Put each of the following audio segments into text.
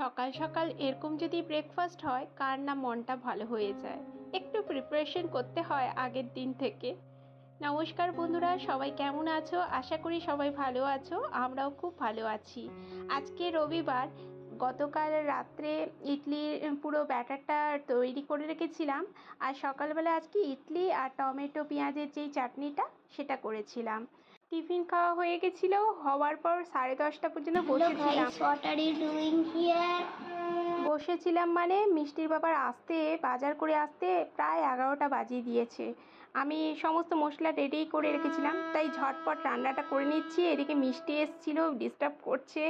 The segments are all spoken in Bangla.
সকাল সকাল এরকম যদি ব্রেকফাস্ট হয় কার না মনটা ভালো হয়ে যায়। একটু প্রিপারেশন করতে হয় আগের দিন থেকে। নমস্কার বন্ধুরা, সবাই কেমন আছো? আশা করি সবাই ভালো আছো, আমরাও খুব ভালো আছি। আজকে রবিবার, গতকাল রাত্রে ইডলির পুরো ব্যাটারটা তৈরি করে রেখেছিলাম, আর সকালবেলা আজকে ইডলি আর টমেটো পেঁয়াজের যেই চাটনিটা সেটা করেছিলাম। টিফিন খাওয়া হয়ে গেছিল, হওয়ার পর 10:30 পর্যন্ত বসেছিলাম। What are you doing here? বসেছিলাম মানে মিষ্টির বাবার আসতে, বাজার করে আসতে প্রায় 11টা বাজিয়ে দিয়েছে। আমি সমস্ত মশলা রেডি করে রেখেছিলাম, তাই ঝটপট রান্নাটা করে নিচ্ছি। এদিকে মিষ্টি এসছিল, ডিস্টার্ব করছে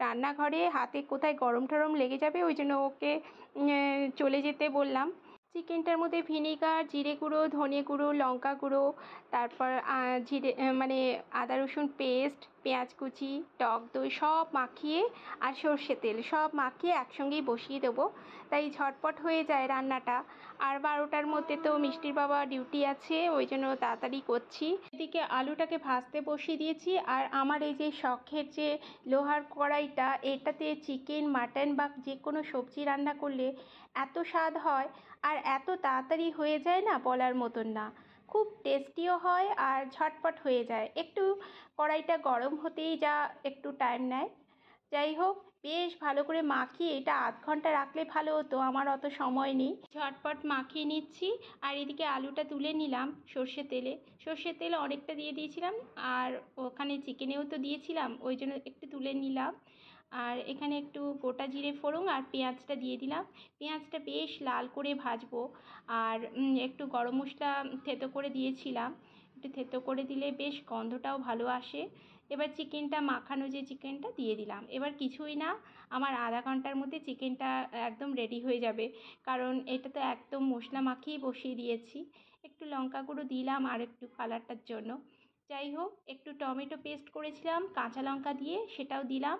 রান্নাঘরে, হাতে কোথায় গরম টরম লেগে যাবে, ওই জন্য ওকে চলে যেতে বললাম। চিকেনটার মধ্যে ভিনিগার, জিরে গুঁড়ো, ধনে গুঁড়ো, লঙ্কা গুঁড়ো, তারপর জিরে মানে আদা রসুন পেস্ট, পেঁয়াজ কুচি, টক দই সব মাখিয়ে, আর সর্ষে তেল সব মাখিয়ে একসঙ্গেই বসিয়ে দেবো, তাই ঝটপট হয়ে যায় রান্নাটা। আর 12টার মধ্যে তো মিষ্টির বাবা ডিউটি আছে, ওই জন্য তাড়াতাড়ি করছি। এদিকে আলুটাকে ভাজতে বসিয়ে দিয়েছি। আর আমার এই যে শখের যে লোহার কড়াইটা, এটাতে চিকেন, মাটন বা যে কোনো সবজি রান্না করলে এত স্বাদ হয় আর এত তাড়াতাড়ি হয়ে যায় না, বলার মতন না। খুব টেস্টিও হয় আর ঝটপট হয়ে যায়। একটু কড়াইটা গরম হতেই যা একটু টাইম নেয়। যাই হোক, বেশ ভালো করে মাখিয়ে এটা আধ ঘন্টা রাখলে ভালো হতো, আমার অত সময় নেই। ঝটপট মাখিয়ে নিচ্ছি। আর এদিকে আলুটা তুলে নিলাম সর্ষে তেলে। সর্ষের তেল অনেকটা দিয়ে দিয়েছিলাম, আর ওখানে চিকেনেও তো দিয়েছিলাম, ওই জন্য একটু তুলে নিলাম। আর এখানে একটু গোটা জিরে ফোড়ন আর পেঁয়াজটা দিয়ে দিলাম। পেঁয়াজটা বেশ লাল করে ভাজবো। আর একটু গরম মশলা থেতো করে দিয়েছিলাম, একটু থেতো করে দিলে বেশ গন্ধটাও ভালো আসে। এবার চিকেনটা মাখানো, যে চিকেনটা দিয়ে দিলাম। এবার কিছুই না, আমার আধা ঘন্টার মধ্যে চিকেনটা একদম রেডি হয়ে যাবে, কারণ এটা তো একদম মশলা মাখিয়ে বসিয়ে দিয়েছি। একটু লঙ্কা গুঁড়ো দিলাম আর একটু কালারটার জন্য। যাই হোক, একটু টমেটো পেস্ট করেছিলাম কাঁচা লঙ্কা দিয়ে, সেটাও দিলাম।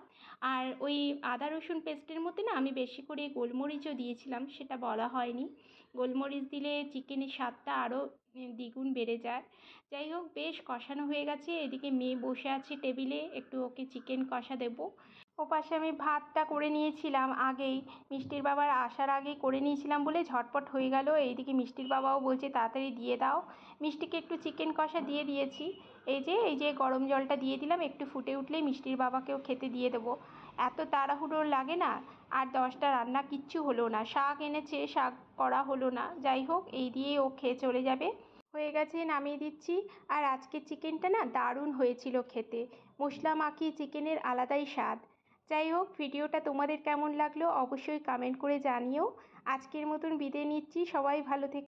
আর ওই আদা রসুন পেস্টের মধ্যে না আমি বেশি করে গোলমরিচও দিয়েছিলাম, সেটা বলা হয়নি। গোলমরিচ দিলে চিকেনের স্বাদটা আরও দ্বিগুণ বেড়ে যায়। যাই হোক, বেশ কষানো হয়ে গেছে। এদিকে মেয়ে বসে আছে টেবিলে, একটু ওকে চিকেন কষা দেবো। ওপাশে আমি ভাতটা করে নিয়েছিলাম আগেই, মিষ্টির বাবার আসার আগেই করে নিয়েছিলাম বলে ঝটপট হয়ে গেল। এইদিকে মিষ্টির বাবাও বলছে তাড়াতাড়ি দিয়ে দাও। মিষ্টিকে একটু চিকেন কষা দিয়ে দিয়েছি। এই যে গরম জলটা দিয়ে দিলাম, একটু ফুটে উঠলেই মিষ্টির বাবাকেও খেতে দিয়ে দেবো। এত তাড়াহুড়ো লাগে না। আর 10টা রান্না কিচ্ছু হলো না, শাক এনেছে, শাক করা হলো না। যাই হোক, এই দিয়েই ও খেয়ে চলে যাবে। হয়ে গেছে, নামিয়ে দিচ্ছি। আর আজকের চিকেনটা না দারুণ হয়েছিল খেতে। মশলা মাখিয়ে চিকেনের আলাদাই স্বাদ। যাই হোক, ভিডিওটা তোমাদের কেমন লাগলো অবশ্যই কমেন্ট করে জানিও। আজকের মতন বিদায় নিচ্ছি, সবাই ভালো থেকো।